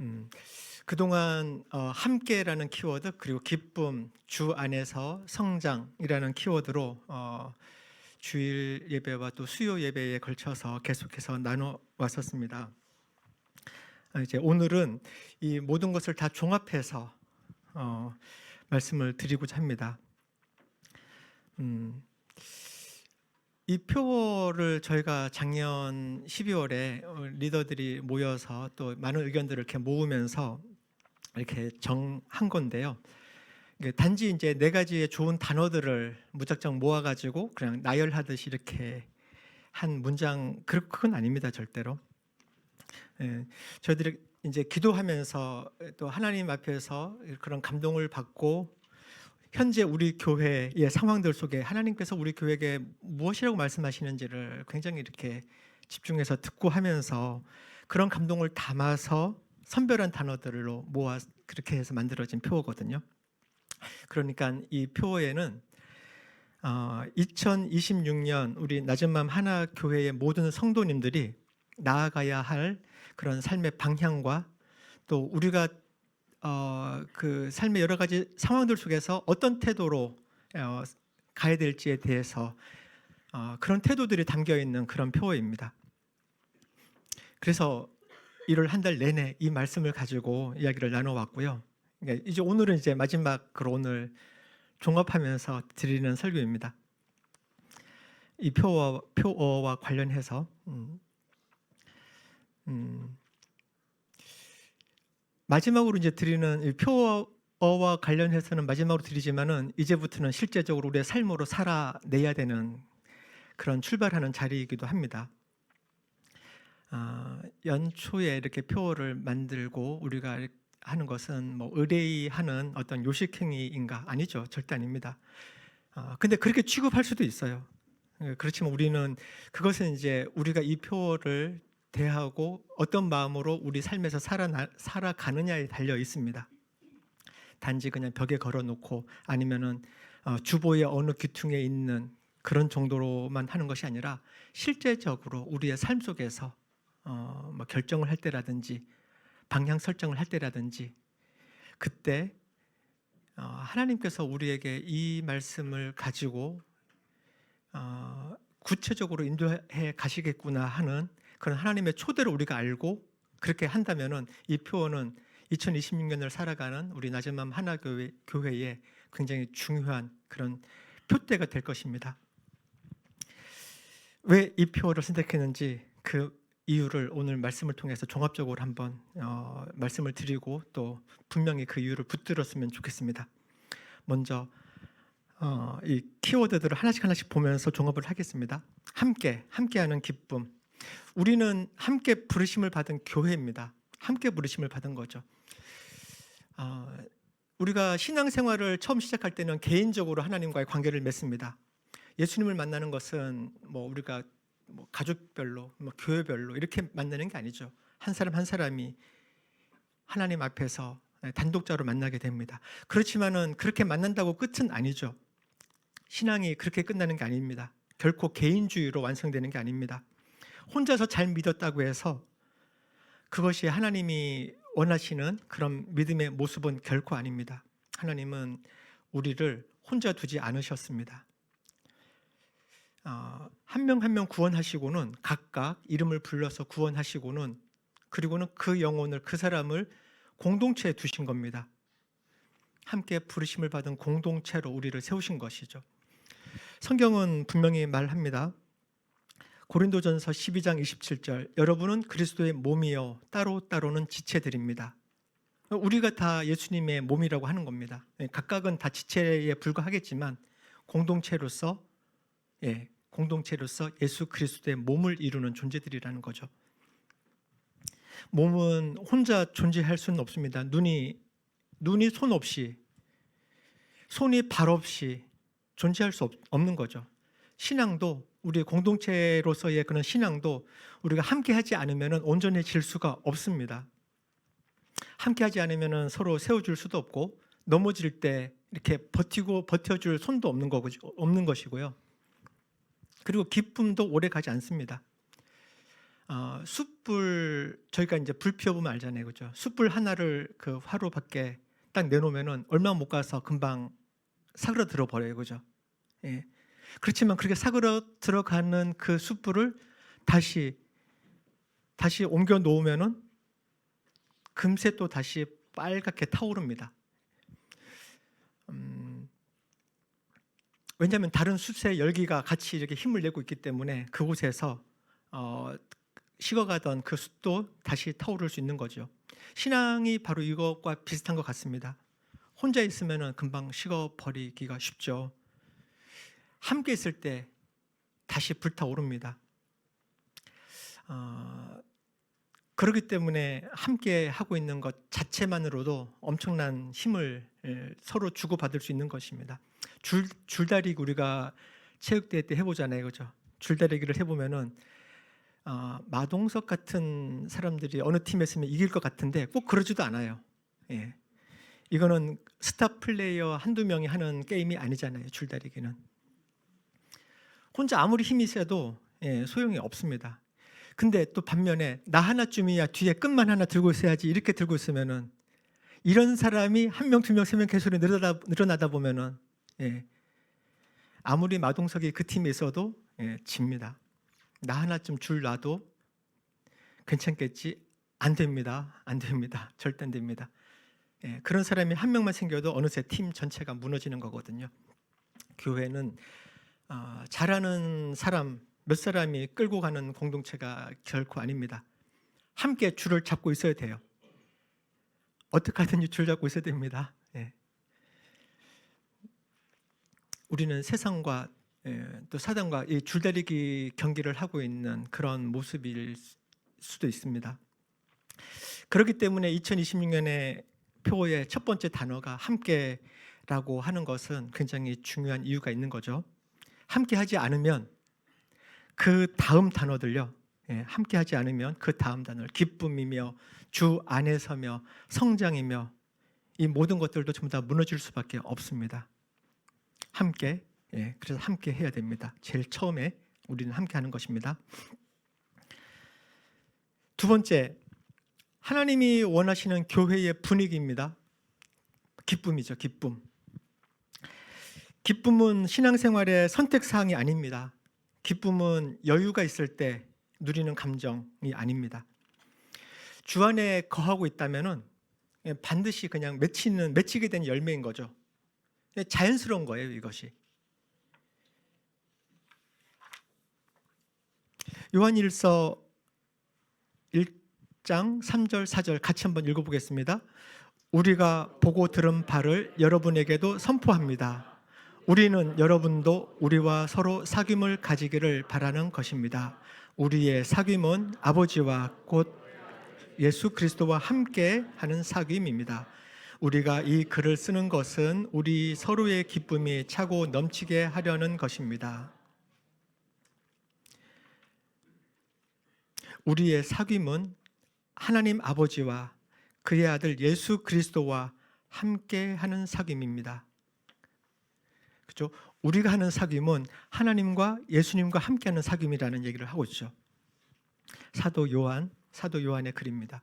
음, 그동안 함께라는 키워드 그리고 기쁨, 주 안에서 성장이라는 키워드로 주일 예배와 또 수요 예배에 걸쳐서 계속해서 나눠 왔었습니다. 이제 오늘은 이 모든 것을 다 종합해서 말씀을 드리고자 합니다. 음, 이 표어를 저희가 작년 12월에 리더들이 모여서 또 많은 의견들을 이렇게 모으면서 이렇게 정한 건데요. 이게 단지 이제 네 가지의 좋은 단어들을 무작정 모아가지고 그냥 나열하듯이 이렇게 한 문장 그건 아닙니다, 절대로. 예, 저희들이 이제 기도하면서 또 하나님 앞에서 그런 감동을 받고 현재 우리 교회의 상황들 속에 하나님께서 우리 교회에게 무엇이라고 말씀하시는지를 굉장히 이렇게 집중해서 듣고 하면서 그런 감동을 담아서 선별한 단어들로 모아 그렇게 해서 만들어진 표어거든요. 그러니까 이 표어에는 2026년 우리 낮은 마음 하나 교회의 모든 성도님들이 나아가야 할 그런 삶의 방향과 또 우리가 그 삶의 여러 가지 상황들 속에서 어떤 태도로 가야 될지에 대해서 그런 태도들이 담겨 있는 그런 표어입니다. 그래서 1월 한 달 내내 이 말씀을 가지고 이야기를 나눠왔고요. 그러니까 이제 오늘은 이제 마지막으로 오늘 종합하면서 드리는 설교입니다. 이 표어와 관련해서 마지막으로 이제 드리는 이 표어와 관련해서는 마지막으로 드리지만은 이제부터는 실제적으로 우리의 삶으로 살아내야 되는 그런 출발하는 자리이기도 합니다. 연초에 이렇게 표어를 만들고 우리가 하는 것은 뭐 의뢰하는 어떤 요식행위인가? 아니죠, 절대 아닙니다. 근데 그렇게 취급할 수도 있어요. 그렇지만 우리는 그것은 이제 우리가 이 표어를 대하고 어떤 마음으로 우리 삶에서 살아가느냐에 달려 있습니다. 단지 그냥 벽에 걸어놓고 아니면은 주보의 어느 귀퉁에 있는 그런 정도로만 하는 것이 아니라 실제적으로 우리의 삶 속에서 뭐 결정을 할 때라든지 방향 설정을 할 때라든지 그때 하나님께서 우리에게 이 말씀을 가지고 구체적으로 인도해 가시겠구나 하는 그런 하나님의 초대를 우리가 알고 그렇게 한다면은 이 표어는 2026년을 살아가는 우리 낮은 마음 하나 교회의 굉장히 중요한 그런 표대가 될 것입니다. 왜 이 표어를 선택했는지 그 이유를 오늘 말씀을 통해서 종합적으로 한번 말씀을 드리고 또 분명히 그 이유를 붙들었으면 좋겠습니다. 먼저 이 키워드들을 하나씩 보면서 종합을 하겠습니다. 함께하는 기쁨. 우리는 함께 부르심을 받은 교회입니다. 함께 부르심을 받은 거죠. 우리가 신앙생활을 처음 시작할 때는 개인적으로 하나님과의 관계를 맺습니다. 예수님을 만나는 것은 뭐 우리가 뭐 가족별로, 뭐 교회별로 이렇게 만나는 게 아니죠. 한 사람 한 사람이 하나님 앞에서 단독자로 만나게 됩니다. 그렇지만은 그렇게 만난다고 끝은 아니죠. 신앙이 그렇게 끝나는 게 아닙니다. 결코 개인주의로 완성되는 게 아닙니다. 혼자서 잘 믿었다고 해서 그것이 하나님이 원하시는 그런 믿음의 모습은 결코 아닙니다. 하나님은 우리를 혼자 두지 않으셨습니다. 한 명 한 명 구원하시고는 각각 이름을 불러서 구원하시고는 그리고는 그 영혼을 그 사람을 공동체에 두신 겁니다. 함께 부르심을 받은 공동체로 우리를 세우신 것이죠. 성경은 분명히 말합니다. 고린도전서 12장 27절 여러분은 그리스도의 몸이요 따로따로는 지체들입니다. 우리가 다 예수님의 몸이라고 하는 겁니다. 각각은 다 지체에 불과하겠지만 공동체로서 예수 그리스도의 몸을 이루는 존재들이라는 거죠. 몸은 혼자 존재할 수는 없습니다. 눈이 손 없이, 손이 발 없이 존재할 수 없는 거죠. 신앙도 우리 공동체로서의 그런 신앙도 우리가 함께하지 않으면 온전해질 수가 없습니다. 함께하지 않으면 서로 세워줄 수도 없고 넘어질 때 이렇게 버텨줄 손도 없는 것이고요. 그리고 기쁨도 오래 가지 않습니다. 숯불 저희가 이제 불 피워보면 알잖아요, 그죠? 숯불 하나를 그 화로 밖에 딱 내놓으면은 얼마 못 가서 금방 사그러들어 버려요, 그죠? 예. 그렇지만 그렇게 사그러들어가는 그 숯불을 다시 옮겨 놓으면은 금세 또 다시 빨갛게 타오릅니다. 왜냐하면 다른 숯의 열기가 같이 이렇게 힘을 내고 있기 때문에 그곳에서 식어가던 그 숯도 다시 타오를 수 있는 거죠. 신앙이 바로 이것과 비슷한 것 같습니다. 혼자 있으면 금방 식어버리기가 쉽죠. 함께 있을 때 다시 불타오릅니다. 그렇기 때문에 함께 하고 있는 것 자체만으로도 엄청난 힘을 서로 주고받을 수 있는 것입니다. 줄다리기 우리가 체육대회 때 해보잖아요, 그죠? 줄다리기를 해보면은 마동석 같은 사람들이 어느 팀에 있으면 이길 것 같은데 꼭 그러지도 않아요. 예. 이거는 스타 플레이어 한두 명이 하는 게임이 아니잖아요, 줄다리기는. 혼자 아무리 힘이 세도 소용이 없습니다. 근데 또 반면에 나 하나쯤이야 뒤에 끈만 하나 들고 있어야지 이렇게 들고 있으면은 이런 사람이 한 명, 두 명, 세 명 계속 늘어나다 보면은 아무리 마동석이 그 팀에 있어도 집니다. 나 하나쯤 줄 놔도 괜찮겠지? 안 됩니다. 안 됩니다. 절대 안 됩니다. 그런 사람이 한 명만 생겨도 어느새 팀 전체가 무너지는 거거든요. 교회는 잘하는 사람 몇 사람이 끌고 가는 공동체가 결코 아닙니다. 함께 줄을 잡고 있어야 돼요. 어떻게 하든지 줄 잡고 있어야 됩니다. 우리는 세상과 또 사단과 이 줄다리기 경기를 하고 있는 그런 모습일 수도 있습니다. 그렇기 때문에 2026년에 표어의 첫 번째 단어가 함께라고 하는 것은 굉장히 중요한 이유가 있는 거죠. 함께하지 않으면 그 다음 단어들요. 함께하지 않으면 그 다음 단어 기쁨이며 주 안에 서며 성장이며 이 모든 것들도 전부 다 무너질 수밖에 없습니다. 함께, 그래서 함께 해야 됩니다. 제일 처음에 우리는 함께 하는 것입니다. 두 번째, 하나님이 원하시는 교회의 분위기입니다. 기쁨이죠, 기쁨. 기쁨은 신앙생활의 선택사항이 아닙니다. 기쁨은 여유가 있을 때 누리는 감정이 아닙니다. 주 안에 거하고 있다면은 반드시 그냥 맺히게 된 열매인 거죠. 자연스러운 거예요, 이것이. 요한일서 1장 3절 4절 같이 한번 읽어보겠습니다. 우리가 보고 들은 바를 여러분에게도 선포합니다. 우리는 여러분도 우리와 서로 사귐을 가지기를 바라는 것입니다. 우리의 사귐은 아버지와 곧 예수 그리스도와 함께 하는 사귐입니다. 우리가 이 글을 쓰는 것은 우리 서로의 기쁨이 차고 넘치게 하려는 것입니다. 우리의 사귐은 하나님 아버지와 그의 아들 예수 그리스도와 함께 하는 사귐입니다. 그렇죠? 우리가 하는 사귐은 하나님과 예수님과 함께하는 사귐이라는 얘기를 하고 있죠. 사도 요한의 글입니다.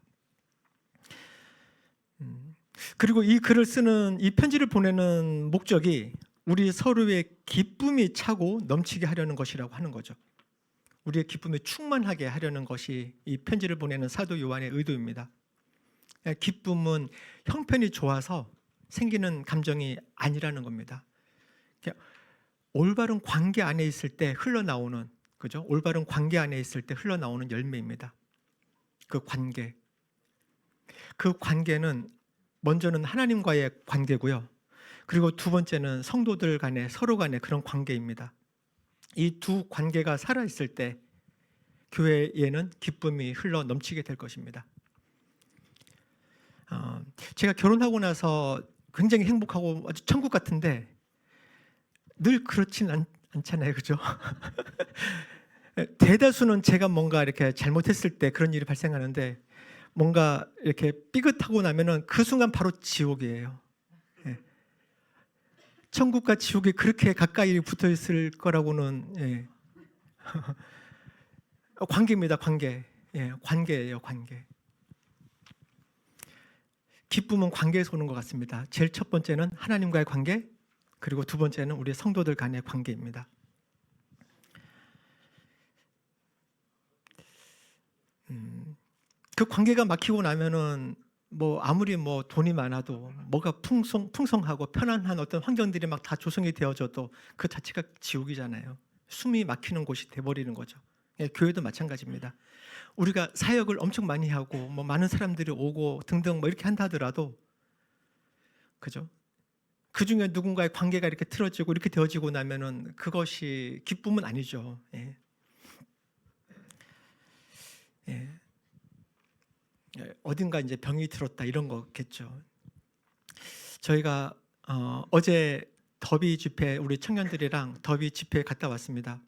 그리고 이 글을 쓰는 이 편지를 보내는 목적이 우리 서로의 기쁨이 차고 넘치게 하려는 것이라고 하는 거죠. 우리의 기쁨이 충만하게 하려는 것이 이 편지를 보내는 사도 요한의 의도입니다. 기쁨은 형편이 좋아서 생기는 감정이 아니라는 겁니다. 올바른 관계 안에 있을 때 흘러나오는, 그죠? 올바른 관계 안에 있을 때 흘러나오는 열매입니다. 그 관계는 먼저는 하나님과의 관계고요. 그리고 두 번째는 성도들 간에 서로 간의 그런 관계입니다. 이 두 관계가 살아있을 때 교회에는 기쁨이 흘러 넘치게 될 것입니다. 제가 결혼하고 나서 굉장히 행복하고 아주 천국 같은데 늘 그렇진 않잖아요, 그죠? 대다수는 제가 뭔가 이렇게 잘못했을 때 그런 일이 발생하는데 뭔가 이렇게 삐끗하고 나면은 그 순간 바로 지옥이에요. 천국과 지옥이 그렇게 가까이 붙어 있을 거라고는 관계입니다, 관계. 예, 관계예요, 관계. 기쁨은 관계에서 오는 것 같습니다. 제일 첫 번째는 하나님과의 관계, 그리고 두 번째는 우리 성도들 간의 관계입니다. 그 관계가 막히고 나면은 뭐 아무리 뭐 돈이 많아도 뭐가 풍성하고 편안한 어떤 환경들이 막 다 조성이 되어져도 그 자체가 지옥이잖아요. 숨이 막히는 곳이 돼버리는 거죠. 예, 교회도 마찬가지입니다. 우리가 사역을 엄청 많이 하고 뭐 많은 사람들이 오고 등등 뭐 이렇게 한다 하더라도, 그죠? 그 중에 누군가의 관계가 이렇게 틀어지고 이렇게 되어지고 나면은 그것이 기쁨은 아니죠. 예. 예. 어딘가 이제 병이 들었다 이런 거겠죠. 저희가 어제 더비 집회, 우리 청년들이랑 더비 집회에 갔다 왔습니다.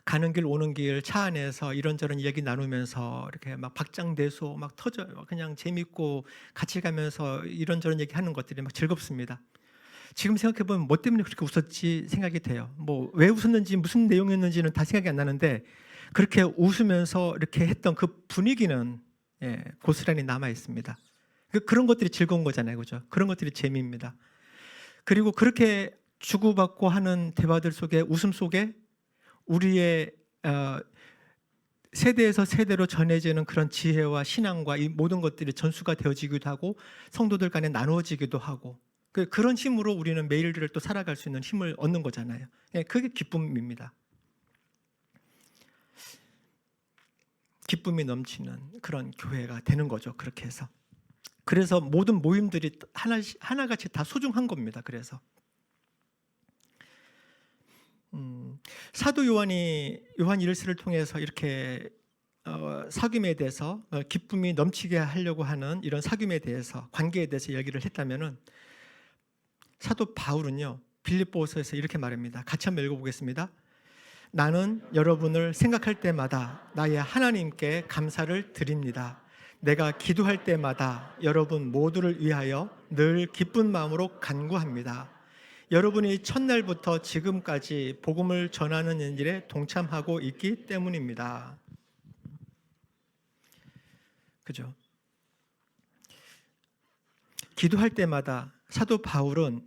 가는 길 오는 길 차 안에서 이런저런 얘기 나누면서 이렇게 막 박장대소 막 터져요. 그냥 재밌고 같이 가면서 이런저런 얘기하는 것들이 막 즐겁습니다. 지금 생각해 보면 뭐 때문에 그렇게 웃었지 생각이 돼요. 뭐 왜 웃었는지 무슨 내용이었는지는 다 생각이 안 나는데 그렇게 웃으면서 이렇게 했던 그 분위기는 예, 고스란히 남아 있습니다. 그런 것들이 즐거운 거잖아요, 그죠? 그런 것들이 재미입니다. 그리고 그렇게 주고받고 하는 대화들 속에, 웃음 속에 우리의 세대에서 세대로 전해지는 그런 지혜와 신앙과 이 모든 것들이 전수가 되어지기도 하고 성도들 간에 나누어지기도 하고, 그런 힘으로 우리는 매일을 또 살아갈 수 있는 힘을 얻는 거잖아요. 예, 그게 기쁨입니다. 기쁨이 넘치는 그런 교회가 되는 거죠. 그렇게 해서. 그래서 모든 모임들이 하나같이 다 소중한 겁니다. 그래서 사도 요한이 요한 일서를 통해서 이렇게 사귐에 대해서 기쁨이 넘치게 하려고 하는 이런 사귐에 대해서, 관계에 대해서 얘기를 했다면은 사도 바울은요 빌립보서에서 이렇게 말합니다. 같이 한번 읽어보겠습니다. 나는 여러분을 생각할 때마다 나의 하나님께 감사를 드립니다. 내가 기도할 때마다 여러분 모두를 위하여 늘 기쁜 마음으로 간구합니다. 여러분이 첫날부터 지금까지 복음을 전하는 일에 동참하고 있기 때문입니다. 그죠? 기도할 때마다 사도 바울은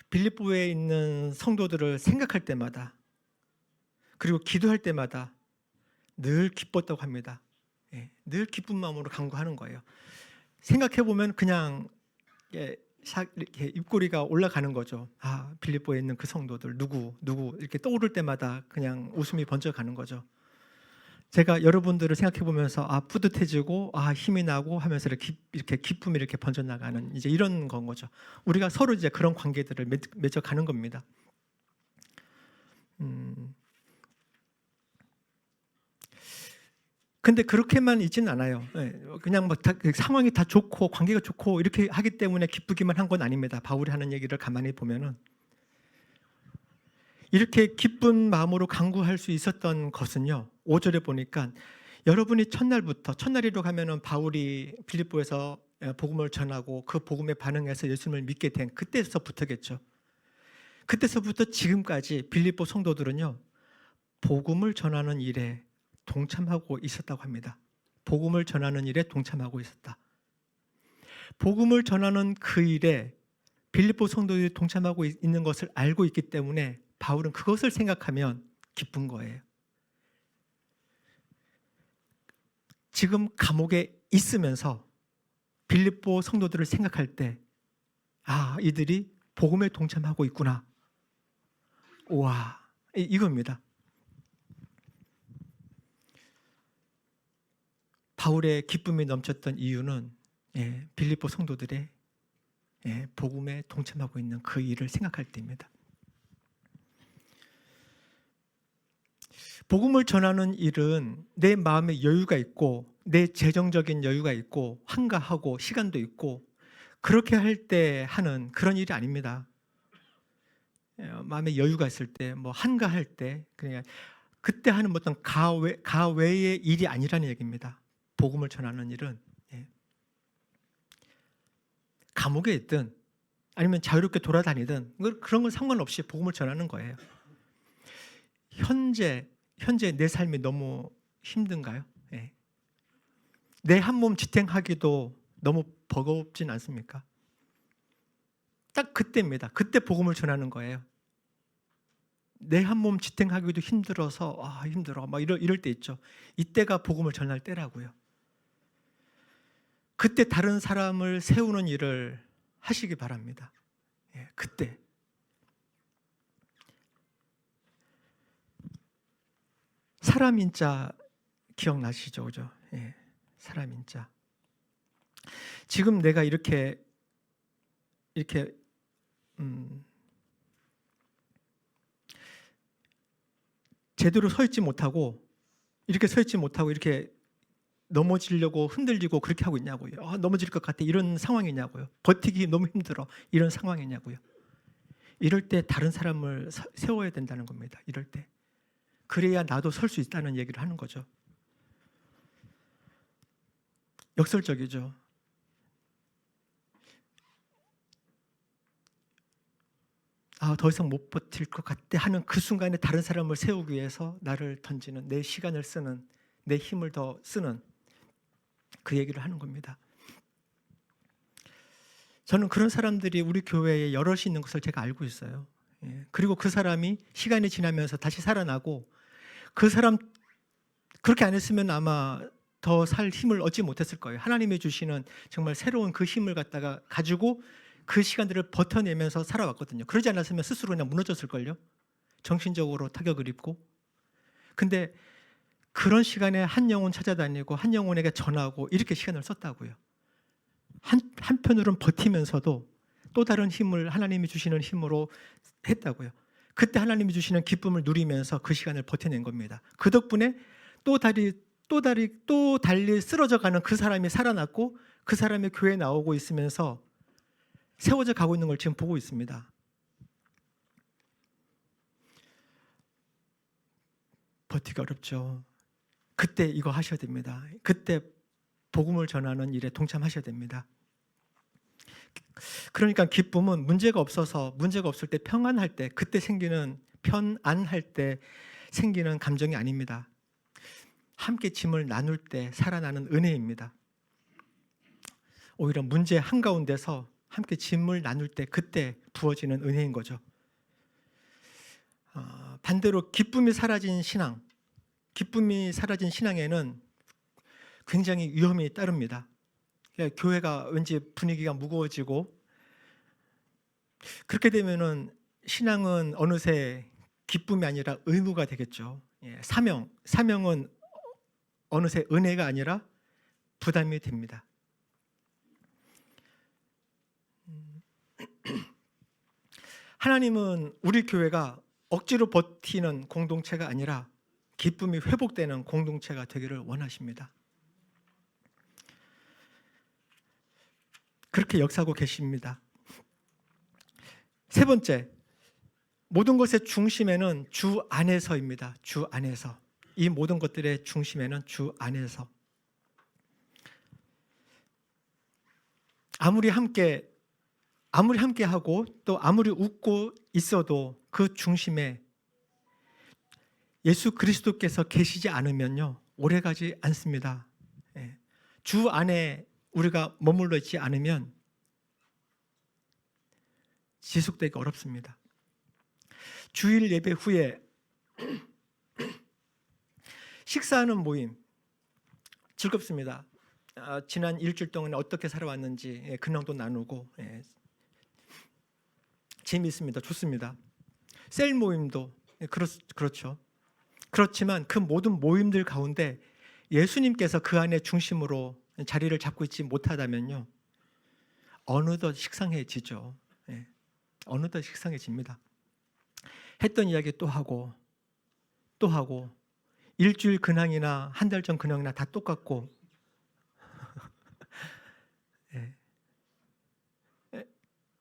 빌립보에 있는 성도들을 생각할 때마다, 그리고 기도할 때마다 늘 기뻤다고 합니다. 예, 늘 기쁜 마음으로 간구하는 거예요. 생각해 보면 그냥 이렇게 입꼬리가 올라가는 거죠. 아, 빌립보에 있는 그 성도들 누구 이렇게 떠오를 때마다 그냥 웃음이 번져가는 거죠. 제가 여러분들을 생각해 보면서 뿌듯해지고 힘이 나고 하면서 이렇게 기쁨이 이렇게 번져나가는 이제 이런 건 거죠. 우리가 서로 이제 그런 관계들을 맺어가는 겁니다. 근데 그렇게만 있지는 않아요. 그냥 뭐 상황이 다 좋고 관계가 좋고 이렇게 하기 때문에 기쁘기만 한 건 아닙니다. 바울이 하는 얘기를 가만히 보면은 이렇게 기쁜 마음으로 간구할 수 있었던 것은요, 5절에 보니까 여러분이 첫날이로 가면은 바울이 빌립보에서 복음을 전하고 그 복음에 반응해서 예수님을 믿게 된 그때서부터겠죠. 그때서부터 지금까지 빌립보 성도들은요 복음을 전하는 일에 동참하고 있었다고 합니다. 복음을 전하는 일에 동참하고 있었다. 복음을 전하는 그 일에 빌립보 성도들이 동참하고 있는 것을 알고 있기 때문에 바울은 그것을 생각하면 기쁜 거예요. 지금 감옥에 있으면서 빌립보 성도들을 생각할 때 이들이 복음에 동참하고 있구나. 와, 이겁니다. 바울의 기쁨이 넘쳤던 이유는 빌립보 성도들의 복음에 동참하고 있는 그 일을 생각할 때입니다. 복음을 전하는 일은 내 마음에 여유가 있고 내 재정적인 여유가 있고 한가하고 시간도 있고 그렇게 할 때 하는 그런 일이 아닙니다. 마음에 여유가 있을 때, 뭐 한가할 때, 그냥 그때 하는 어떤 가외의 일이 아니라는 얘기입니다. 복음을 전하는 일은 감옥에 있든 아니면 자유롭게 돌아다니든 그런 건 상관없이 복음을 전하는 거예요. 현재 내 삶이 너무 힘든가요? 내 한 몸 지탱하기도 너무 버겁진 않습니까? 딱 그때입니다. 그때 복음을 전하는 거예요. 내 한 몸 지탱하기도 힘들어서 힘들어 막 이럴 때 있죠. 이때가 복음을 전할 때라고요. 그때 다른 사람을 세우는 일을 하시기 바랍니다. 그때. 사람인자 기억나시죠? 그죠? 사람인자. 지금 내가 이렇게 제대로 서 있지 못하고 이렇게 넘어지려고 흔들리고 그렇게 하고 있냐고요. 넘어질 것 같아 이런 상황이냐고요. 버티기 너무 힘들어 이런 상황이냐고요. 이럴 때 다른 사람을 세워야 된다는 겁니다. 이럴 때. 그래야 나도 설 수 있다는 얘기를 하는 거죠. 역설적이죠. 더 이상 못 버틸 것 같아 하는 그 순간에 다른 사람을 세우기 위해서 나를 던지는, 내 시간을 쓰는, 내 힘을 더 쓰는 그 얘기를 하는 겁니다. 저는 그런 사람들이 우리 교회에 여럿이 있는 것을 제가 알고 있어요. 그리고 그 사람이 시간이 지나면서 다시 살아나고, 그 사람 그렇게 안 했으면 아마 더 살 힘을 얻지 못했을 거예요. 하나님이 주시는 정말 새로운 그 힘을 갖다가 가지고 그 시간들을 버텨내면서 살아왔거든요. 그러지 않았으면 스스로 그냥 무너졌을걸요. 정신적으로 타격을 입고. 근데 그런 시간에 한 영혼 찾아다니고 한 영혼에게 전하고 이렇게 시간을 썼다고요. 한편으로는 버티면서도 또 다른 힘을 하나님이 주시는 힘으로 했다고요. 그때 하나님이 주시는 기쁨을 누리면서 그 시간을 버텨낸 겁니다. 그 덕분에 또 달리 쓰러져가는 그 사람이 살아났고, 그 사람이 교회에 나오고 있으면서 세워져 가고 있는 걸 지금 보고 있습니다. 버티기 어렵죠. 그때 이거 하셔야 됩니다. 그때 복음을 전하는 일에 동참하셔야 됩니다. 그러니까 기쁨은 문제가 없을 때, 평안할 때, 그때 생기는, 편안할 때 생기는 감정이 아닙니다. 함께 짐을 나눌 때 살아나는 은혜입니다. 오히려 문제 한가운데서 함께 짐을 나눌 때 그때 부어지는 은혜인 거죠. 반대로 기쁨이 사라진 신앙에는 굉장히 위험이 따릅니다. 교회가 왠지 분위기가 무거워지고, 그렇게 되면은 신앙은 어느새 기쁨이 아니라 의무가 되겠죠. 사명은 어느새 은혜가 아니라 부담이 됩니다. 하나님은 우리 교회가 억지로 버티는 공동체가 아니라 기쁨이 회복되는 공동체가 되기를 원하십니다. 그렇게 역사하고 계십니다. 세 번째, 모든 것의 중심에는 주 안에서입니다. 주 안에서. 이 모든 것들의 중심에는 주 안에서. 아무리 함께 하고 또 아무리 웃고 있어도 그 중심에 예수 그리스도께서 계시지 않으면요, 오래가지 않습니다. 주 안에 우리가 머물러 있지 않으면 지속되기 어렵습니다. 주일 예배 후에 식사하는 모임 즐겁습니다. 지난 일주일 동안 어떻게 살아왔는지 근황도 나누고 재미있습니다. 좋습니다. 셀 모임도 그렇죠. 그렇지만 그 모든 모임들 가운데 예수님께서 그 안에 중심으로 자리를 잡고 있지 못하다면요, 어느덧 식상해지죠. 어느덧 식상해집니다. 했던 이야기 또 하고 일주일 근황이나 한 달 전 근황이나 다 똑같고,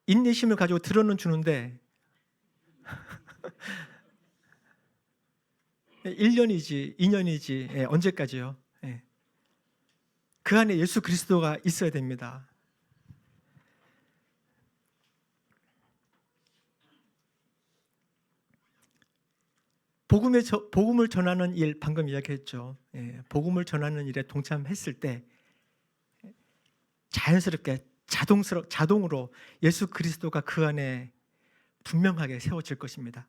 인내심을 가지고 들어는 주는데 1년이지 2년이지 언제까지요? 그 안에 예수 그리스도가 있어야 됩니다. 복음을 전하는 일, 방금 이야기했죠. 복음을 전하는 일에 동참했을 때 자연스럽게 자동으로 예수 그리스도가 그 안에 분명하게 세워질 것입니다.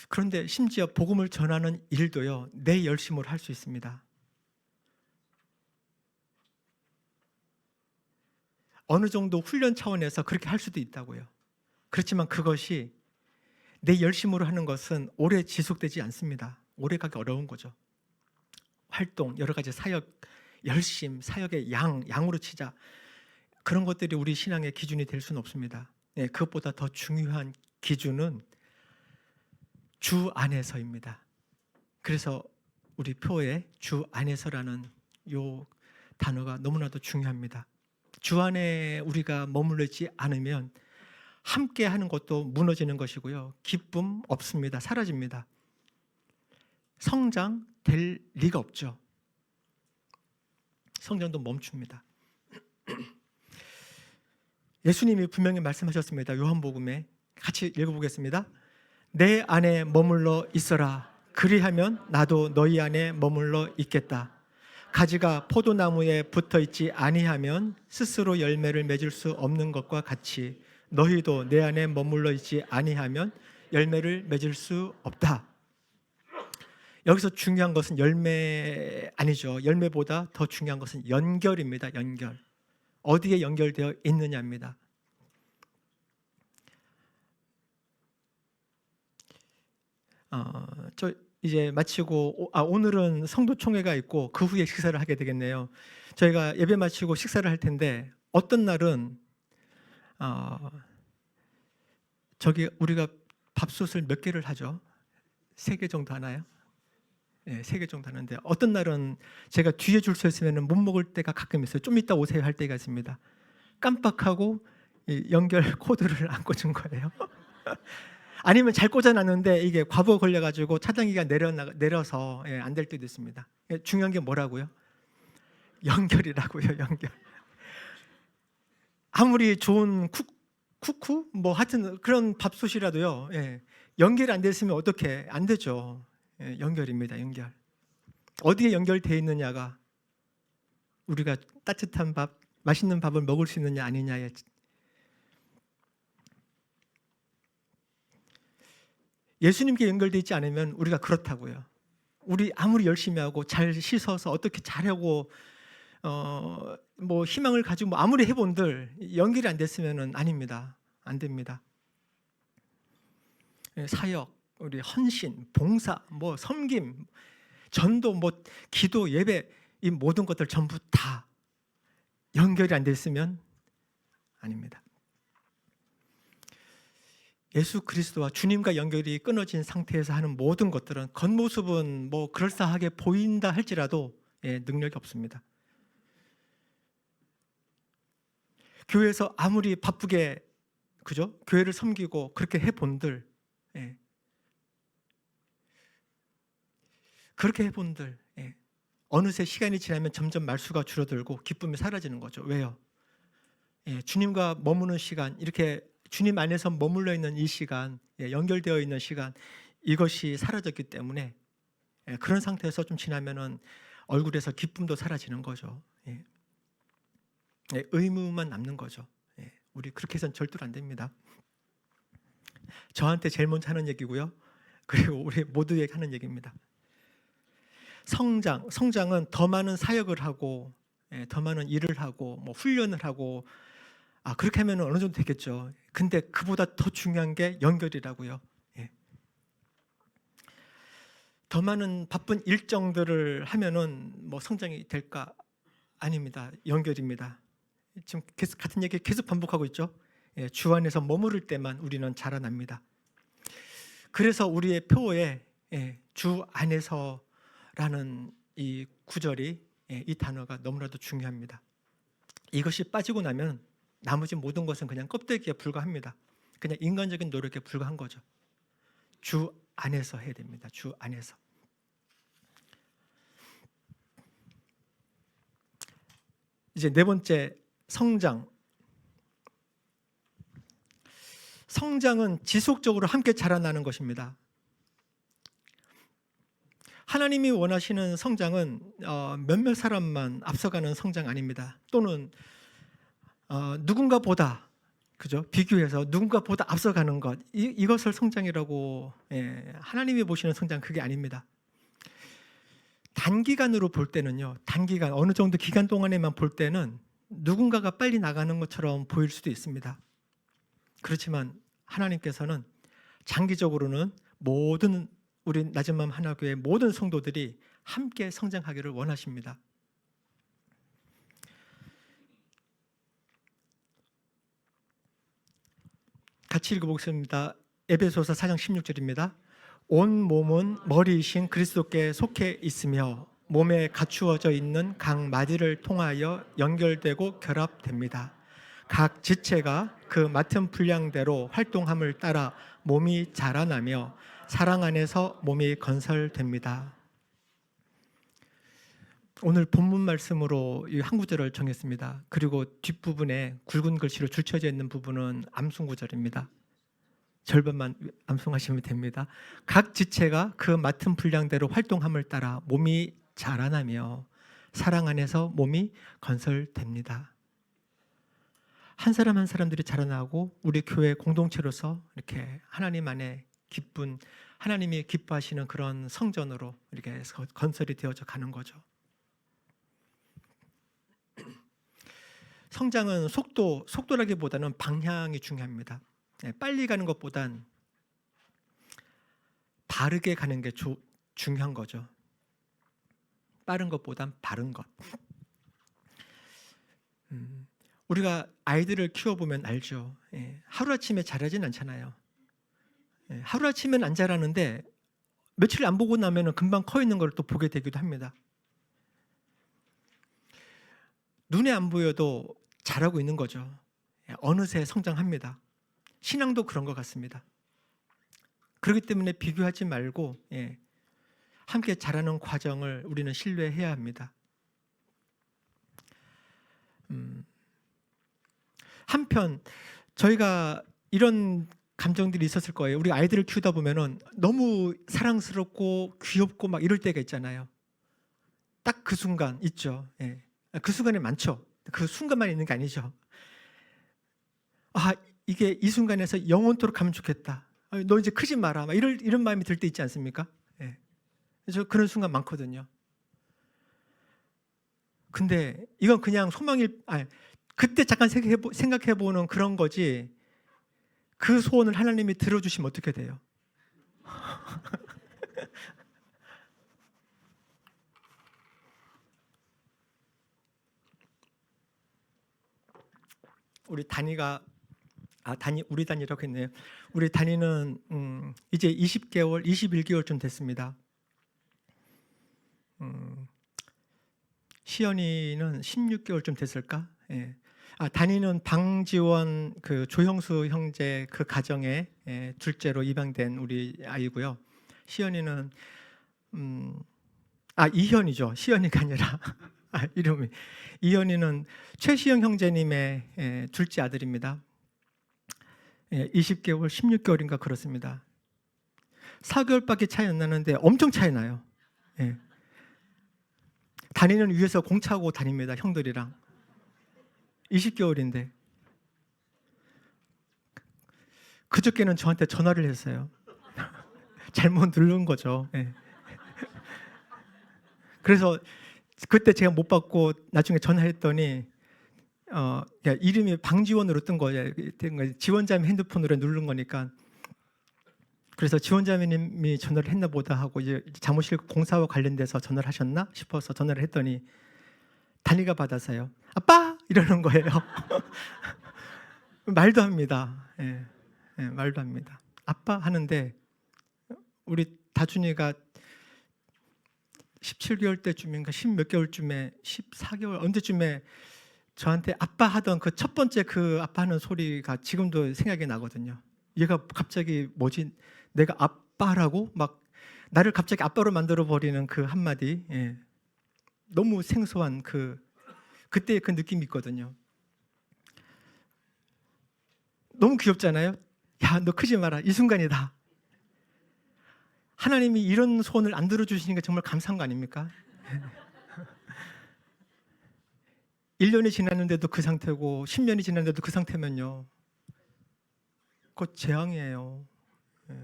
그런데 심지어 복음을 전하는 일도요, 내 열심으로 할 수 있습니다. 어느 정도 훈련 차원에서 그렇게 할 수도 있다고요. 그렇지만 그것이 내 열심으로 하는 것은 오래 지속되지 않습니다. 오래 가기 어려운 거죠. 활동, 여러 가지 사역, 열심, 사역의 양으로 치자, 그런 것들이 우리 신앙의 기준이 될 수는 없습니다. 네, 그것보다 더 중요한 기준은 주 안에서입니다. 그래서 우리 표에 주 안에서라는 요 단어가 너무나도 중요합니다. 주 안에 우리가 머물러 있지 않으면 함께 하는 것도 무너지는 것이고요, 기쁨 없습니다. 사라집니다. 성장될 리가 없죠. 성장도 멈춥니다. 예수님이 분명히 말씀하셨습니다. 요한복음에 같이 읽어보겠습니다. 내 안에 머물러 있어라. 그리하면 나도 너희 안에 머물러 있겠다. 가지가 포도나무에 붙어 있지 아니하면 스스로 열매를 맺을 수 없는 것과 같이 너희도 내 안에 머물러 있지 아니하면 열매를 맺을 수 없다. 여기서 중요한 것은 열매 아니죠. 열매보다 더 중요한 것은 연결입니다. 연결. 어디에 연결되어 있느냐입니다. 저 이제 마치고 오늘은 성도총회가 있고 그 후에 식사를 하게 되겠네요. 저희가 예배 마치고 식사를 할 텐데 어떤 날은 저기 우리가 밥솥을 몇 개를 하죠? 3개 정도 하나요? 네, 3개 정도 하는데 어떤 날은 제가 뒤에 줄 서 있으면 못 먹을 때가 가끔 있어요. 좀 이따 오세요 할 때가 있습니다. 깜빡하고 이 연결 코드를 안 꽂은 거예요. 아니면 잘 꽂아놨는데 이게 과부하 걸려가지고 차단기가 내려서 안 될 때도 있습니다. 중요한 게 뭐라고요? 연결이라고요. 연결. 아무리 좋은 쿠쿠 뭐 하여튼 그런 밥솥이라도요, 연결이 안 됐으면 어떻게 안 되죠. 연결입니다. 연결. 어디에 연결되어 있느냐가 우리가 따뜻한 밥, 맛있는 밥을 먹을 수 있느냐 아니냐에. 예수님께 연결되어 있지 않으면 우리가 그렇다고요. 우리 아무리 열심히 하고 잘 씻어서 어떻게 잘하고 뭐 희망을 가지고 뭐 아무리 해본들 연결이 안 됐으면 아닙니다. 안 됩니다. 사역, 우리 헌신, 봉사, 뭐 섬김, 전도, 뭐 기도, 예배, 이 모든 것들 전부 다 연결이 안 됐으면 아닙니다. 예수 그리스도와 주님과 연결이 끊어진 상태에서 하는 모든 것들은 겉모습은 뭐 그럴싸하게 보인다 할지라도 능력이 없습니다. 교회에서 아무리 바쁘게 그죠? 교회를 섬기고 그렇게 해본들, 그렇게 해본들 어느새 시간이 지나면 점점 말수가 줄어들고 기쁨이 사라지는 거죠. 왜요? 주님과 머무는 시간, 이렇게 주님 안에서 머물러 있는 이 시간, 연결되어 있는 시간, 이것이 사라졌기 때문에 그런 상태에서 좀 지나면은 얼굴에서 기쁨도 사라지는 거죠. 의무만 남는 거죠. 우리 그렇게 해서는 절대로 안 됩니다. 저한테 제일 먼저 하는 얘기고요. 그리고 우리 모두에게 하는 얘기입니다. 성장은 더 많은 사역을 하고 더 많은 일을 하고 뭐 훈련을 하고 그렇게 하면 어느 정도 되겠죠. 근데 그보다 더 중요한 게 연결이라고요. 더 많은 바쁜 일정들을 하면은 뭐 성장이 될까? 아닙니다. 연결입니다. 지금 계속 같은 얘기 계속 반복하고 있죠. 주 안에서 머무를 때만 우리는 자라납니다. 그래서 우리의 표어에 주 안에서라는 이 구절이, 이 단어가 너무나도 중요합니다. 이것이 빠지고 나면 나머지 모든 것은 그냥 껍데기에 불과합니다. 그냥 인간적인 노력에 불과한 거죠. 주 안에서 해야 됩니다. 주 안에서. 이제 네 번째, 성장. 성장은 지속적으로 함께 자라나는 것입니다. 하나님이 원하시는 성장은 몇몇 사람만 앞서가는 성장 아닙니다. 또는 누군가보다, 그죠? 비교해서 누군가보다 앞서가는 것, 이것을 성장이라고, 하나님이 보시는 성장, 그게 아닙니다. 단기간으로 볼 때는요, 단기간 어느 정도 기간 동안에만 볼 때는 누군가가 빨리 나가는 것처럼 보일 수도 있습니다. 그렇지만 하나님께서는 장기적으로는 모든 우리 낮은마음 하나교회 모든 성도들이 함께 성장하기를 원하십니다. 같이 읽어보겠습니다. 에베소서 4장 16절입니다. 온 몸은 머리이신 그리스도께 속해 있으며 몸에 갖추어져 있는 각 마디를 통하여 연결되고 결합됩니다. 각 지체가 그 맡은 분량대로 활동함을 따라 몸이 자라나며 사랑 안에서 몸이 건설됩니다. 오늘 본문 말씀으로 이 한 구절을 정했습니다. 그리고 뒷부분에 굵은 글씨로 줄쳐져 있는 부분은 암송 구절입니다. 절반만 암송하시면 됩니다. 각 지체가 그 맡은 분량대로 활동함을 따라 몸이 자라나며 사랑 안에서 몸이 건설됩니다. 한 사람 한 사람들이 자라나고 우리 교회 공동체로서 이렇게 하나님 안에 기쁜, 하나님이 기뻐하시는 그런 성전으로 이렇게 건설이 되어져 가는 거죠. 성장은 속도라기보다는 방향이 중요합니다. 빨리 가는 것보단 바르게 가는 게 중요한 거죠. 빠른 것보단 바른 것. 우리가 아이들을 키워보면 알죠. 하루아침에 자라진 않잖아요. 하루아침엔 안 자라는데 며칠 안 보고 나면 금방 커 있는 걸 또 보게 되기도 합니다. 눈에 안 보여도 자라고 있는 거죠. 어느새 성장합니다. 신앙도 그런 것 같습니다. 그렇기 때문에 비교하지 말고 함께 자라는 과정을 우리는 신뢰해야 합니다. 한편 저희가 이런 감정들이 있었을 거예요. 우리 아이들을 키우다 보면은 너무 사랑스럽고 귀엽고 막 이럴 때가 있잖아요. 딱 그 순간 있죠. 그 순간에 많죠. 그 순간만 있는 게 아니죠. 이게 이 순간에서 영원토록 가면 좋겠다. 너 이제 크지 마라. 막 이런 마음이 들 때 있지 않습니까? 저 그런 순간 많거든요. 근데 이건 그냥 그때 잠깐 생각해보는 그런 거지, 그 소원을 하나님이 들어주시면 어떻게 돼요? 우리 단이라고 했네요. 우리 단이는 이제 20개월, 21개월쯤 됐습니다. 시연이는 16개월쯤 됐을까? 단이는 방지원 그 조형수 형제 그 가정에 둘째로 입양된 우리 아이고요. 시연이는 이현이죠. 시연이가 아니라 이름이 이현이는 최시영 형제님의 둘째 아들입니다. 20개월, 16개월인가 그렇습니다. 4개월밖에 차이 안 나는데 엄청 차이 나요. 단이는 위에서 공차고 다닙니다. 형들이랑. 20개월인데 그저께는 저한테 전화를 했어요. 잘못 누른 거죠. 그래서 그때 제가 못 받고 나중에 전화했더니 이름이 방지원으로 뜬 거예요. 지원자매 핸드폰으로 누른 거니까. 그래서 지원자매님이 전화를 했나 보다 하고 이제 사무실 공사와 관련돼서 전화를 하셨나 싶어서 전화를 했더니 단이가 받아서요. 아빠! 이러는 거예요. 말도 합니다. 말도 합니다. 아빠 하는데 우리 다준이가 17개월 때쯤인가 10몇 개월쯤에 14개월 언제쯤에 저한테 아빠 하던 그 첫 번째 그 아빠 하는 소리가 지금도 생각이 나거든요. 얘가 갑자기 뭐지? 내가 아빠라고? 막 나를 갑자기 아빠로 만들어 버리는 그 한마디. 너무 생소한 그때 그 느낌이 있거든요. 너무 귀엽잖아요. 야, 너 크지 마라. 이 순간이다. 하나님이 이런 소원을 안 들어주시니까 정말 감사한 거 아닙니까? 1년이 지났는데도 그 상태고 10년이 지났는데도 그 상태면요, 그거 재앙이에요.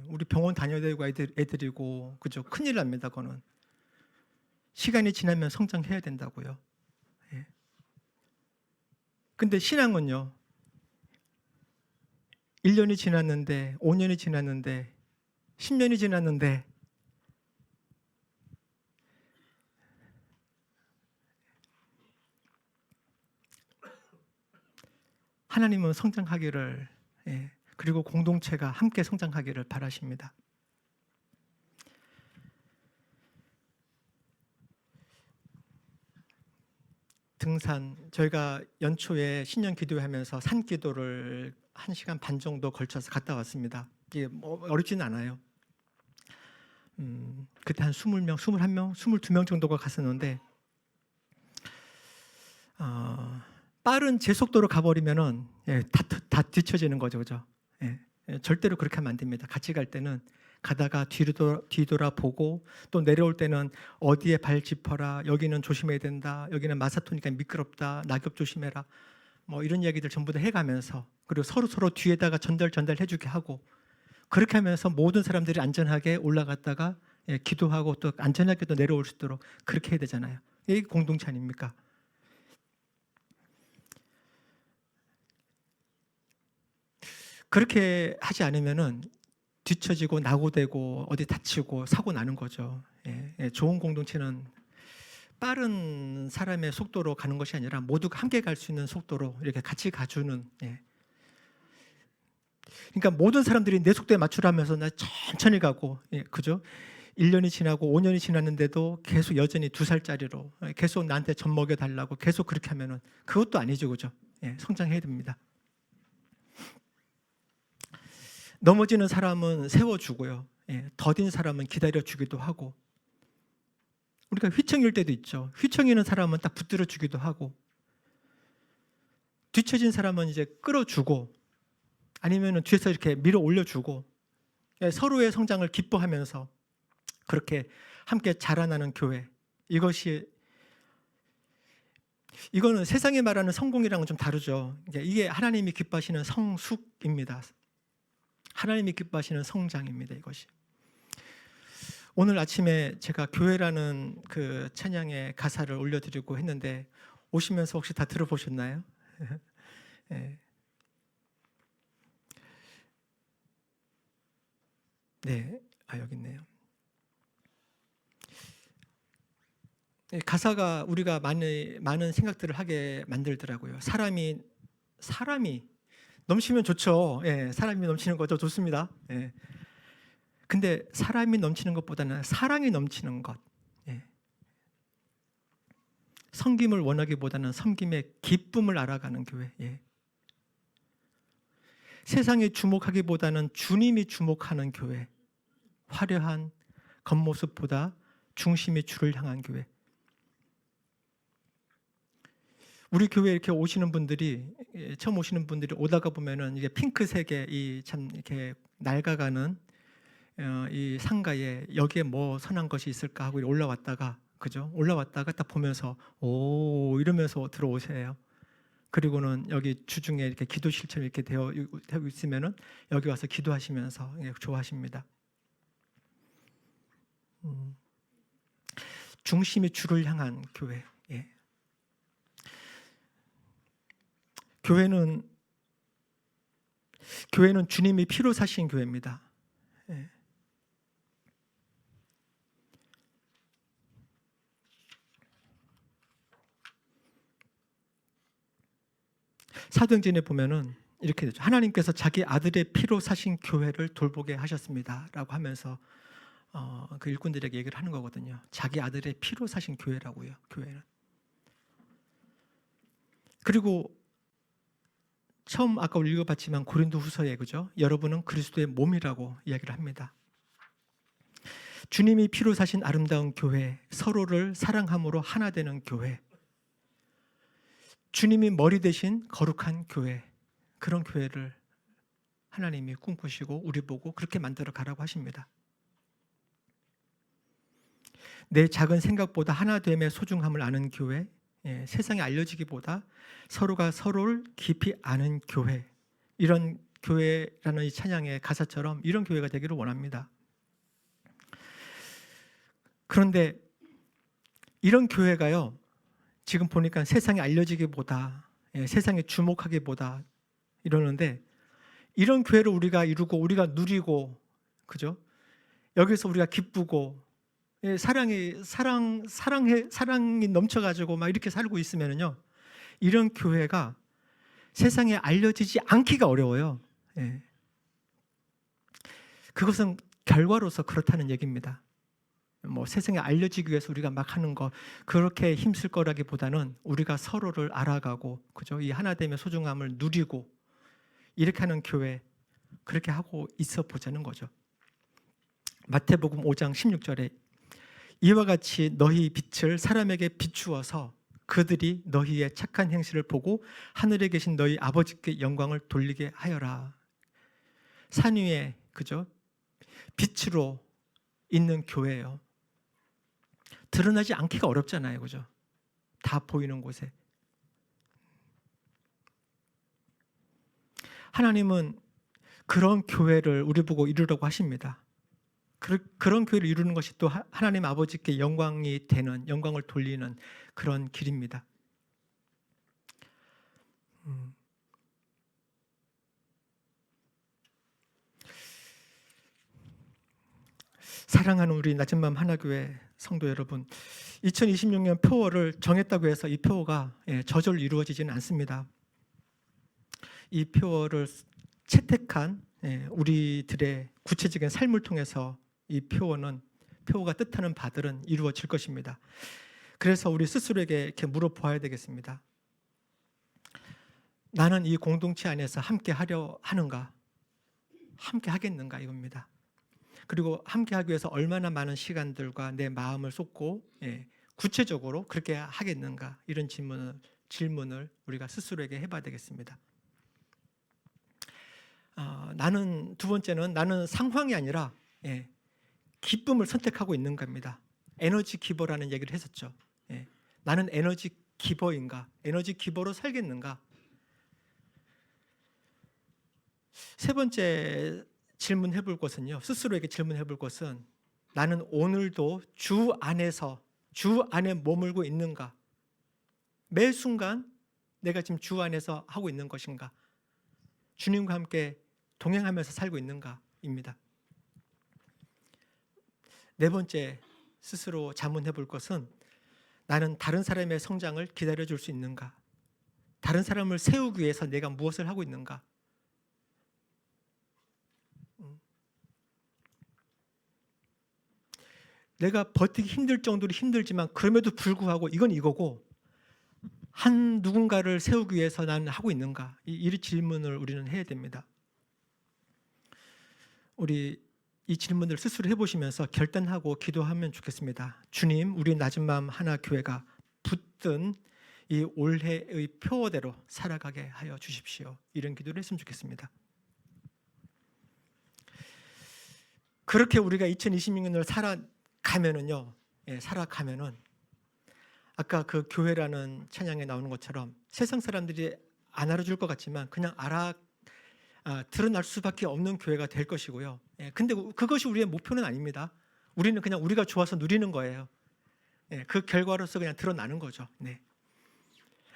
우리 병원 다녀야 되고 애들이고, 그죠? 큰일 납니다. 그거는 시간이 지나면 성장해야 된다고요. 근데 신앙은요, 1년이 지났는데 5년이 지났는데 10년이 지났는데 하나님은 성장하기를, 그리고 공동체가 함께 성장하기를 바라십니다. 등산, 저희가 연초에 신년 기도하면서 산 기도를 1시간 반 정도 걸쳐서 갔다 왔습니다. 이게 뭐 어렵지는 않아요. 그때 한 20명, 21명, 22명 정도가 갔었는데, 빠른 제속도로 가버리면은 다 뒤처지는 거죠, 그죠? 절대로 그렇게 하면 안 됩니다. 같이 갈 때는 가다가 뒤돌아보고, 또 내려올 때는 어디에 발 짚어라, 여기는 조심해야 된다, 여기는 마사토니까 미끄럽다, 낙엽 조심해라, 뭐 이런 이야기들 전부 다 해가면서, 그리고 서로 뒤에다가 전달해주게 하고, 그렇게 하면서 모든 사람들이 안전하게 올라갔다가 기도하고 또 안전하게 또 내려올 수 있도록 그렇게 해야 되잖아요. 이게 공동체 아닙니까? 그렇게 하지 않으면은 뒤처지고 낙오되고 어디 다치고 사고 나는 거죠. 좋은 공동체는 빠른 사람의 속도로 가는 것이 아니라 모두가 함께 갈 수 있는 속도로 이렇게 같이 가주는. 그러니까 모든 사람들이 내 속도에 맞추라면서 나 천천히 가고, 그죠? 1년이 지나고 5년이 지났는데도 계속 여전히 2살짜리로 계속 나한테 젖 먹여달라고 계속 그렇게 하면은 그것도 아니죠, 그죠? 성장해야 됩니다. 넘어지는 사람은 세워주고요, 더딘 사람은 기다려주기도 하고, 우리가 휘청일 때도 있죠. 휘청이는 사람은 딱 붙들어주기도 하고, 뒤처진 사람은 이제 끌어주고, 아니면 뒤에서 이렇게 밀어 올려주고, 서로의 성장을 기뻐하면서 그렇게 함께 자라나는 교회, 이거는 세상이 말하는 성공이랑은 좀 다르죠. 이게 하나님이 기뻐하시는 성숙입니다. 하나님이 기뻐하시는 성장입니다. 이것이. 오늘 아침에 제가 교회라는 그 찬양의 가사를 올려드리고 했는데, 오시면서 혹시 다 들어보셨나요? 네, 여기 있네요. 가사가 우리가 많은 생각들을 하게 만들더라고요. 사람이 넘치면 좋죠. 사람이 넘치는 거죠. 좋습니다. 근데 사람이 넘치는 것보다는 사랑이 넘치는 것, 섬김을 원하기보다는 섬김의 기쁨을 알아가는 교회. 세상이 주목하기보다는 주님이 주목하는 교회. 화려한 겉모습보다 중심이 주를 향한 교회. 우리 교회에 이렇게 오시는 분들이, 처음 오시는 분들이 오다가 보면은 이게 핑크색의 이 참 이렇게 낡아가는 이 상가에 여기에 뭐 선한 것이 있을까 하고 올라왔다가, 그죠? 올라왔다가 딱 보면서 오 이러면서 들어오세요. 그리고는 여기 주중에 이렇게 기도실처럼 이렇게 되어 있으면은 여기 와서 기도하시면서 좋아하십니다. 중심이 주를 향한 교회. 교회는 주님이 피로 사신 교회입니다. 사도행전에 보면은 이렇게 되죠. 하나님께서 자기 아들의 피로 사신 교회를 돌보게 하셨습니다라고 하면서 그 일꾼들에게 얘기를 하는 거거든요. 자기 아들의 피로 사신 교회라고요. 교회는. 그리고 처음 아까 읽어봤지만 고린도후서에, 그죠? 여러분은 그리스도의 몸이라고 이야기를 합니다. 주님이 피로 사신 아름다운 교회, 서로를 사랑함으로 하나 되는 교회, 주님이 머리 대신 거룩한 교회, 그런 교회를 하나님이 꿈꾸시고 우리 보고 그렇게 만들어 가라고 하십니다. 내 작은 생각보다 하나됨의 소중함을 아는 교회, 세상에 알려지기보다 서로가 서로를 깊이 아는 교회, 이런 교회라는 이 찬양의 가사처럼 이런 교회가 되기를 원합니다. 그런데 이런 교회가요, 지금 보니까 세상에 알려지기보다, 세상에 주목하기보다 이러는데, 이런 교회를 우리가 이루고 우리가 누리고, 그죠? 여기서 우리가 기쁘고 사랑이 넘쳐가지고 막 이렇게 살고 있으면요, 이런 교회가 세상에 알려지지 않기가 어려워요. 그것은 결과로서 그렇다는 얘기입니다. 뭐 세상에 알려지기 위해서 우리가 막 하는 거 그렇게 힘쓸 거라기보다는 우리가 서로를 알아가고, 그죠? 이 하나됨의 소중함을 누리고 이렇게 하는 교회, 그렇게 하고 있어 보자는 거죠. 마태복음 5장 16절에 이와 같이 너희 빛을 사람에게 비추어서 그들이 너희의 착한 행실을 보고 하늘에 계신 너희 아버지께 영광을 돌리게 하여라. 산 위에, 그죠? 빛으로 있는 교회예요. 드러나지 않기가 어렵잖아요, 그죠? 다 보이는 곳에. 하나님은 그런 교회를 우리 보고 이루라고 하십니다. 그런 교회를 이루는 것이 또 하나님 아버지께 영광이 되는, 영광을 돌리는 그런 길입니다. 사랑하는 우리 낮은맘 하나교회 성도 여러분, 2026년 표어를 정했다고 해서 이 표어가 저절로 이루어지지는 않습니다. 이 표어를 채택한 우리들의 구체적인 삶을 통해서 이 표어가 뜻하는 바들은 이루어질 것입니다. 그래서 우리 스스로에게 이렇게 물어보아야 되겠습니다. 나는 이 공동체 안에서 함께 하려 하는가? 함께 하겠는가? 이겁니다. 그리고 함께 하기 위해서 얼마나 많은 시간들과 내 마음을 쏟고 구체적으로 그렇게 하겠는가? 이런 질문을 우리가 스스로에게 해봐야 되겠습니다. 나는, 두 번째는 나는 상황이 아니라 기쁨을 선택하고 있는 겁니다. 에너지 기버라는 얘기를 했었죠. 나는 에너지 기버인가? 에너지 기버로 살겠는가? 세 번째 질문해 볼 것은요, 스스로에게 질문해 볼 것은 나는 오늘도 주 안에 머물고 있는가? 매 순간 내가 지금 주 안에서 하고 있는 것인가? 주님과 함께 동행하면서 살고 있는가입니다. 네 번째 스스로 자문해 볼 것은 나는 다른 사람의 성장을 기다려 줄 수 있는가? 다른 사람을 세우기 위해서 내가 무엇을 하고 있는가? 내가 버티기 힘들 정도로 힘들지만 그럼에도 불구하고 이건 이거고, 한 누군가를 세우기 위해서 나는 하고 있는가? 이 질문을 우리는 해야 됩니다. 우리 이 질문을 스스로 해보시면서 결단하고 기도하면 좋겠습니다. 주님, 우리 낮은마음 하나 교회가 붙든 이 올해의 표어대로 살아가게 하여 주십시오. 이런 기도를 했으면 좋겠습니다. 그렇게 우리가 2026년을 살아가면은 아까 그 교회라는 찬양에 나오는 것처럼 세상 사람들이 안 알아줄 것 같지만 그냥 드러날 수밖에 없는 교회가 될 것이고요. 근데 그것이 우리의 목표는 아닙니다. 우리는 그냥 우리가 좋아서 누리는 거예요. 그 결과로서 그냥 드러나는 거죠.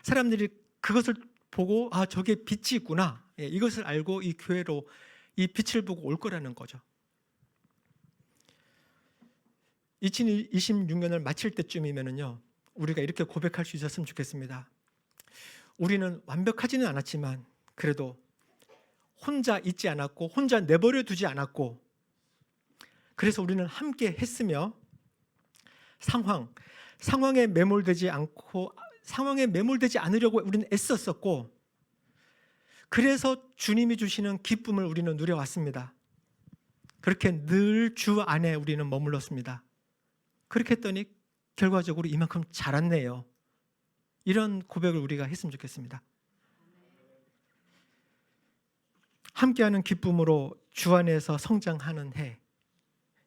사람들이 그것을 보고 저게 빛이 있구나, 이것을 알고 이 교회로 이 빛을 보고 올 거라는 거죠. 2026년을 마칠 때쯤이면요, 우리가 이렇게 고백할 수 있었으면 좋겠습니다. 우리는 완벽하지는 않았지만 그래도 혼자 있지 않았고 혼자 내버려 두지 않았고, 그래서 우리는 함께 했으며 상황에 매몰되지 않으려고 우리는 애썼었고, 그래서 주님이 주시는 기쁨을 우리는 누려왔습니다. 그렇게 늘 주 안에 우리는 머물렀습니다. 그렇게 했더니 결과적으로 이만큼 자랐네요. 이런 고백을 우리가 했으면 좋겠습니다. 함께하는 기쁨으로 주 안에서 성장하는 해,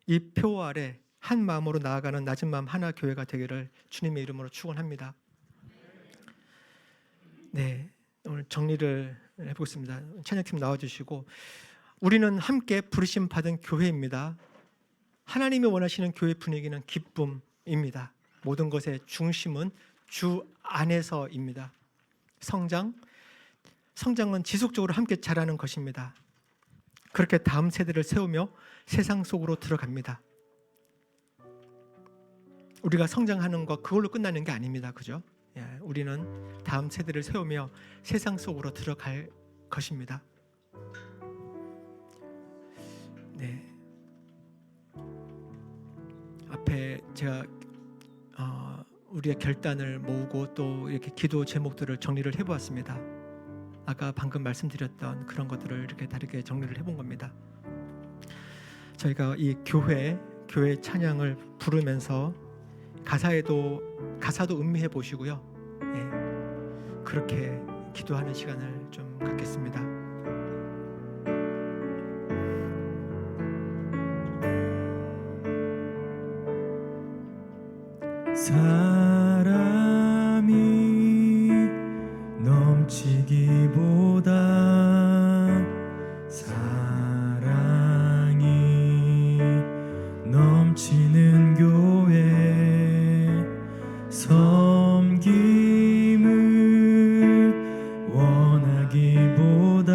이 표 아래 한 마음으로 나아가는 낮은 마음 하나 교회가 되기를 주님의 이름으로 축원합니다. 네, 오늘 정리를 해보겠습니다. 찬양팀 나와주시고, 우리는 함께 부르심 받은 교회입니다. 하나님이 원하시는 교회 분위기는 기쁨입니다. 모든 것의 중심은 주 안에서입니다. 성장은 지속적으로 함께 자라는 것입니다. 그렇게 다음 세대를 세우며 세상 속으로 들어갑니다. 우리가 성장하는 것 그걸로 끝나는 게 아닙니다. 그죠? 우리는 다음 세대를 세우며 세상 속으로 들어갈 것입니다. 네. 앞에 제가 우리의 결단을 모으고 또 이렇게 기도 제목들을 정리를 해보았습니다. 아까 방금 말씀드렸던 그런 것들을 이렇게 다르게 정리를 해본 겁니다. 저희가 이 교회 찬양을 부르면서 가사도 음미해 보시고요. 그렇게 기도하는 시간을 좀 갖겠습니다. 사람이 넘치기보다 사랑이 넘치는 교회, 섬김을 원하기보다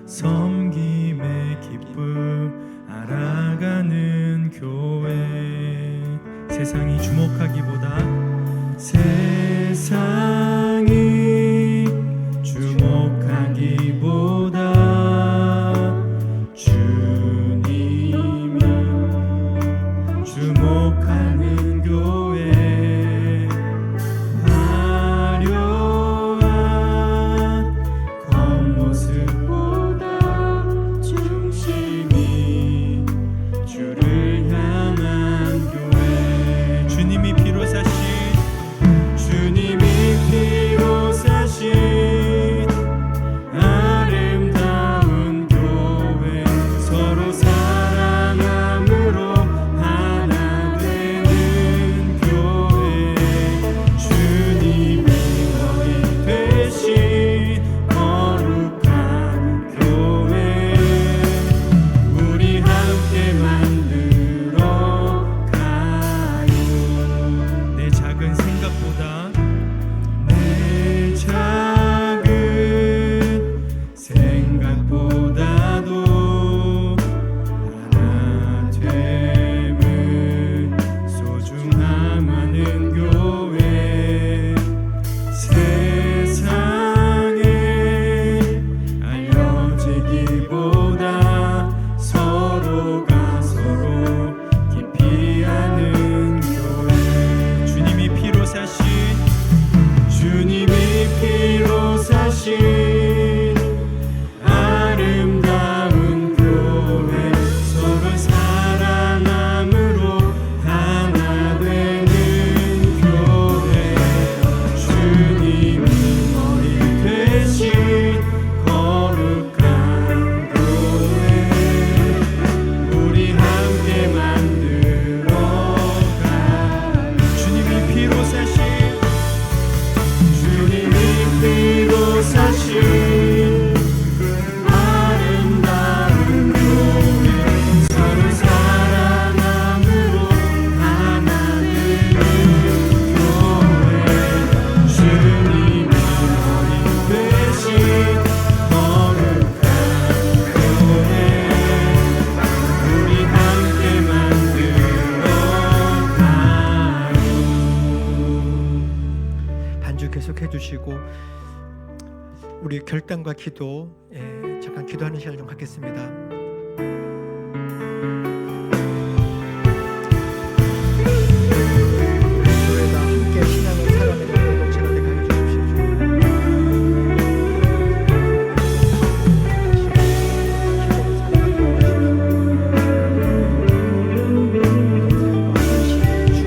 섬김의 기쁨 알아가는 교회, 세상이 주목하기보다 세상이 주목하기보다 주님이 주목하는 교회, 화려한 겉모습보다 중심이 주를 향한 교회, 주님이 피로 사신 아름다운 교회, 서로 사랑함으로 하나 되는 교회, 주님이 머리 되신 거룩한 교회, 우리 함께 만들어 가요. 내 작은 생각보다 생각보다도 하나 됨을 소중함하는 교회, 세상에 알려지기보다 서로가 서로 깊이 아는 교회, 주님이 피로 사신 아름다운 교회, 서로 사랑함으로 하나 되는 교회, 주님이 머리 되신 거룩한 교회, 우리 함께 만들어가. 주님이 피로 사신 아름다운 교회, 서로 사랑함으로 하나 되는 교회, 주님이 머리 되신 거룩한 교회, 우리 함께 만들어가요. 반주 계속해 주시고 우리 결단과 기도, 잠깐 기도하는 시간을 좀 갖겠습니다. 교회가 함께 신앙을 살아내는 공동체가 되게 하여 주십시오. 주 안에서 시작되게 하여 주십시오.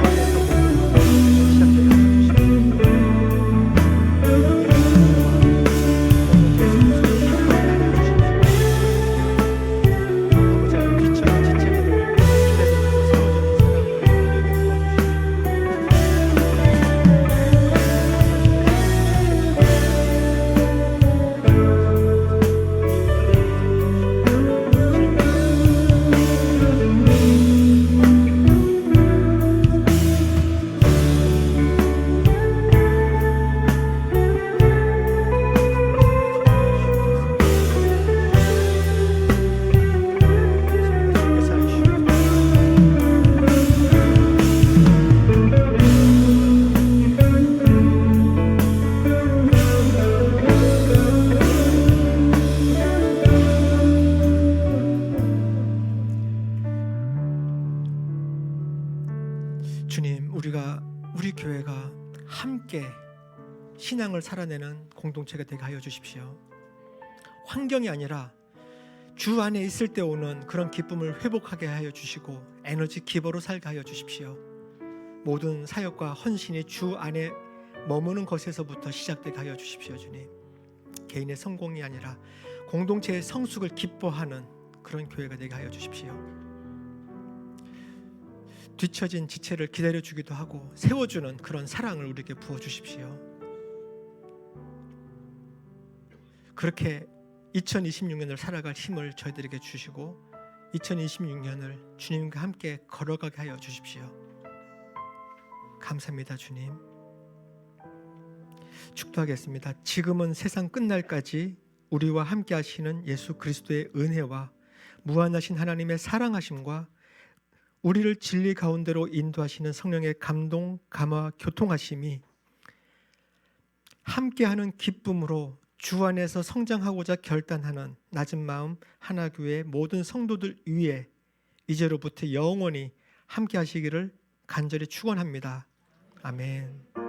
함께 신앙을 살아내는 공동체가 되게 하여 주십시오. 환경이 아니라 주 안에 있을 때 오는 그런 기쁨을 회복하게 하여 주시고 에너지 기버로 살게 하여 주십시오. 모든 사역과 헌신이 주 안에 머무는 것에서부터 시작되게 하여 주십시오. 주님, 개인의 성공이 아니라 공동체의 성숙을 기뻐하는 그런 교회가 되게 하여 주십시오. 뒤처진 지체를 기다려주기도 하고 세워주는 그런 사랑을 우리에게 부어주십시오. 그렇게 2026년을 살아갈 힘을 저희들에게 주시고 2026년을 주님과 함께 걸어가게 하여 주십시오. 감사합니다. 주님, 축도하겠습니다. 지금은 세상 끝날까지 우리와 함께 하시는 예수 그리스도의 은혜와 무한하신 하나님의 사랑하심과 우리를 진리 가운데로 인도하시는 성령의 감동, 감화, 교통하심이 함께하는 기쁨으로 주 안에서 성장하고자 결단하는 낮은 마음 하나교회 모든 성도들 위에 이제로부터 영원히 함께 하시기를 간절히 축원합니다. 아멘.